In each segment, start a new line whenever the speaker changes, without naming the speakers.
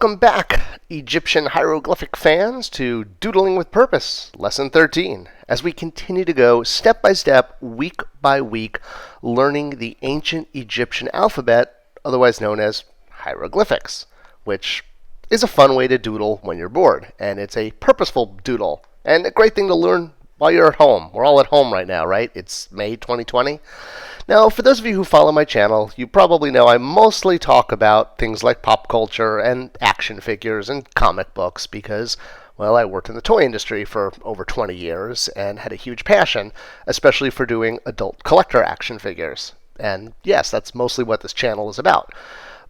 Welcome back, Egyptian hieroglyphic fans, to Doodling with Purpose, Lesson 13, as we continue to go step by step, week by week, learning the ancient Egyptian alphabet, otherwise known as hieroglyphics, which is a fun way to doodle when you're bored, and it's a purposeful doodle, and a great thing to learn while you're at home. We're all at home right now, right? It's May 2020. Now, for those of you who follow my channel, you probably know I mostly talk about things like pop culture and action figures and comic books because, well, I worked in the toy industry for over 20 years and had a huge passion, especially for doing adult collector action figures. And yes, that's mostly what this channel is about.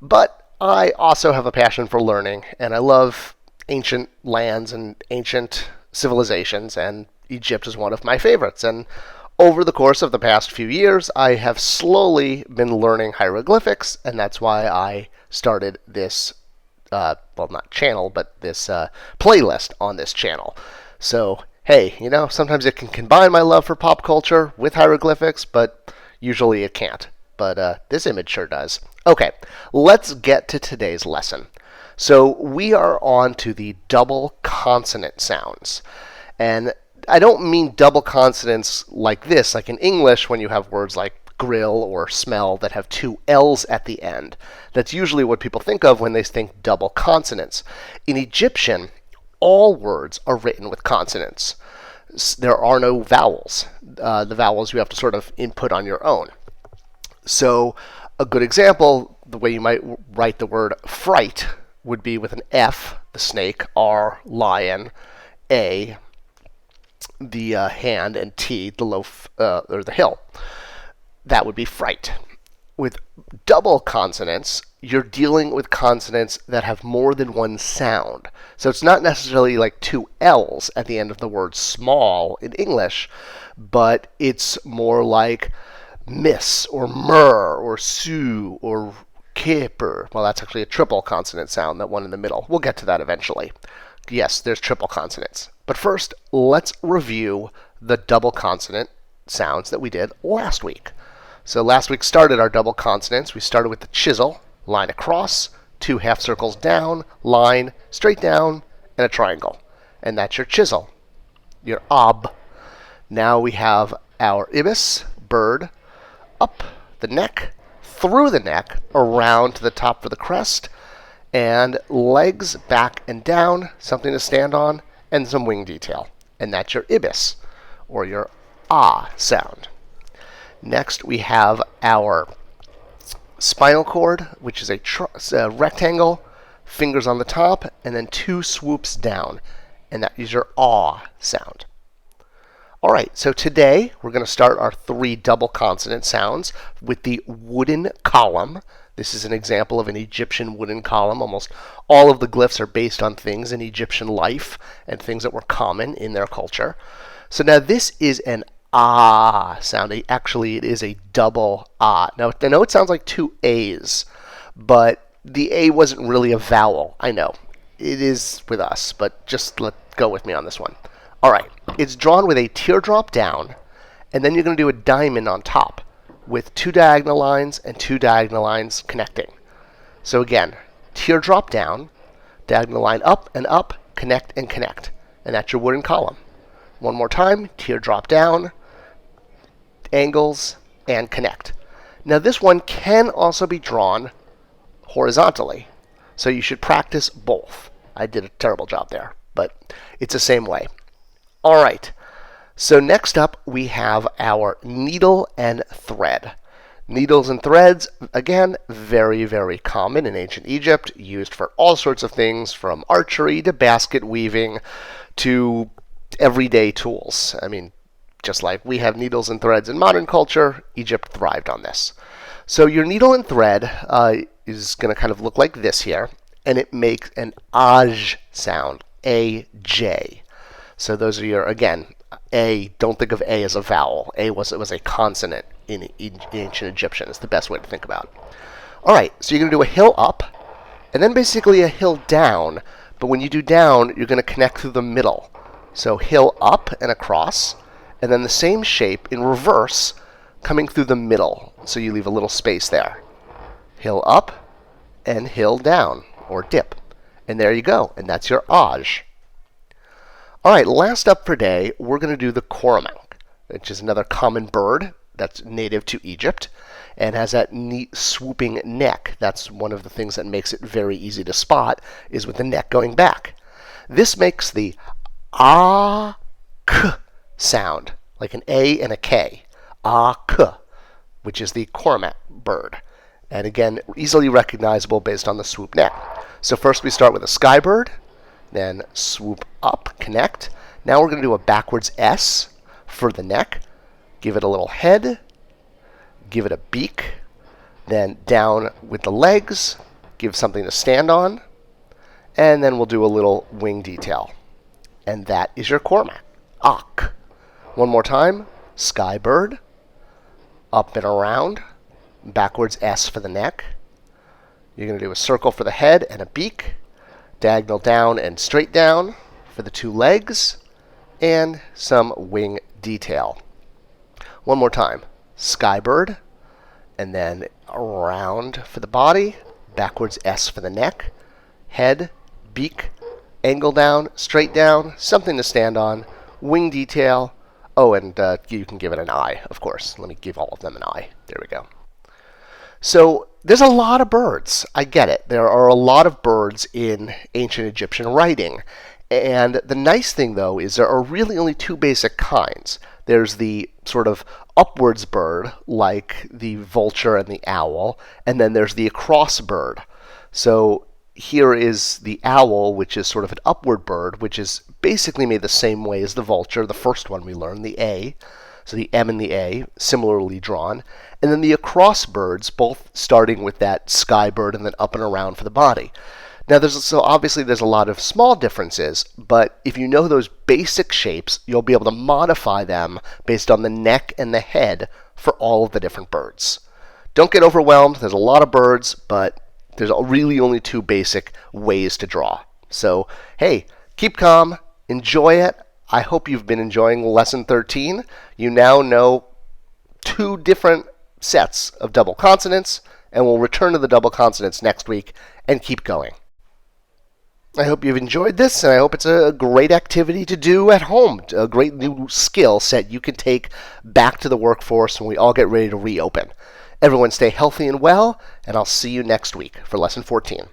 But I also have a passion for learning, and I love ancient lands and ancient civilizations, and Egypt is one of my favorites. And over the course of the past few years, I have slowly been learning hieroglyphics, and that's why I started this, well, not channel, but this playlist on this channel. So, hey, you know, sometimes it can combine my love for pop culture with hieroglyphics, but usually it can't. But this image sure does. Okay, let's get to today's lesson. So we are on to the double consonant sounds. And I don't mean double consonants like this, like in English when you have words like grill or smell that have two L's at the end. That's usually what people think of when they think double consonants. In Egyptian, all words are written with consonants. There are no vowels. The vowels you have to sort of input on your own. So a good example, the way you might write the word fright would be with an F, the snake, R, lion, A, the hand, and T, the loaf, or the hill. That would be fright. With double consonants, you're dealing with consonants that have more than one sound. So it's not necessarily like two L's at the end of the word small in English, but it's more like miss, or myrrh, or sue, or kipper. Well, that's actually a triple consonant sound, that one in the middle. We'll get to that eventually. Yes, there's triple consonants. But first, let's review the double consonant sounds that we did last week. So last week started our double consonants. We started with the chisel, line across, two half circles down, line, straight down, and a triangle. And that's your chisel, your ob. Now we have our ibis, bird, up the neck, through the neck, around to the top for the crest, and legs back and down, something to stand on, and some wing detail. And that's your ibis, or your ah sound. Next, we have our spinal cord, which is a rectangle, fingers on the top, and then two swoops down. And that is your ah sound. All right, so today we're going to start our three double consonant sounds with the wooden column. This is an example of an Egyptian wooden column. Almost all of the glyphs are based on things in Egyptian life and things that were common in their culture. So now this is an ah sound. Actually, it is a double ah. Now, I know it sounds like two A's, but the A wasn't really a vowel. I know. It is with us, but just go with me on this one. All right, it's drawn with a teardrop down, and then you're going to do a diamond on top with two diagonal lines and two diagonal lines connecting. So again, teardrop down, diagonal line up and up, connect and connect. And that's your wooden column. One more time, teardrop down, angles, and connect. Now this one can also be drawn horizontally, so you should practice both. I did a terrible job there, but it's the same way. All right, so next up we have our needle and thread. Needles and threads, again, very, very common in ancient Egypt, used for all sorts of things from archery to basket weaving to everyday tools. I mean, just like we have needles and threads in modern culture, Egypt thrived on this. So your needle and thread is going to kind of look like this here, and it makes an aj sound, A-J. So those are your, again, A, don't think of A as a vowel. It was a consonant in ancient Egyptian. It's the best way to think about it. All right, so you're going to do a hill up, and then basically a hill down. But when you do down, you're going to connect through the middle. So hill up and across, and then the same shape in reverse coming through the middle. So you leave a little space there. Hill up and hill down, or dip. And there you go. And that's your aj. All right, last up for today, we're going to do the cormorant, which is another common bird that's native to Egypt and has that neat swooping neck. That's one of the things that makes it very easy to spot, is with the neck going back. This makes the ah-k sound, like an A and a K. Ah-k, which is the cormorant bird. And again, easily recognizable based on the swoop neck. So first we start with a sky bird, then swoop up, connect. Now we're going to do a backwards S for the neck. Give it a little head, give it a beak, then down with the legs, give something to stand on, and then we'll do a little wing detail. And that is your cormorant. Ak. One more time. Sky bird, up and around, backwards S for the neck. You're going to do a circle for the head and a beak, diagonal down and straight down for the two legs, and some wing detail. One more time. Sky bird, and then around for the body, backwards S for the neck, head, beak, angle down, straight down, something to stand on, wing detail. Oh, and you can give it an eye, of course. Let me give all of them an eye. There we go. So there's a lot of birds. I get it. There are a lot of birds in ancient Egyptian writing. And the nice thing, though, is there are really only two basic kinds. There's the sort of upwards bird, like the vulture and the owl, and then there's the across bird. So here is the owl, which is sort of an upward bird, which is basically made the same way as the vulture, the first one we learned, the A. So the M and the A, similarly drawn. And then the across birds, both starting with that sky bird and then up and around for the body. Now, obviously there's a lot of small differences, but if you know those basic shapes, you'll be able to modify them based on the neck and the head for all of the different birds. Don't get overwhelmed. There's a lot of birds, but there's really only two basic ways to draw. So, hey, keep calm, enjoy it. I hope you've been enjoying Lesson 13. You now know two different sets of double consonants, and we'll return to the double consonants next week and keep going. I hope you've enjoyed this, and I hope it's a great activity to do at home, a great new skill set you can take back to the workforce when we all get ready to reopen. Everyone stay healthy and well, and I'll see you next week for Lesson 14.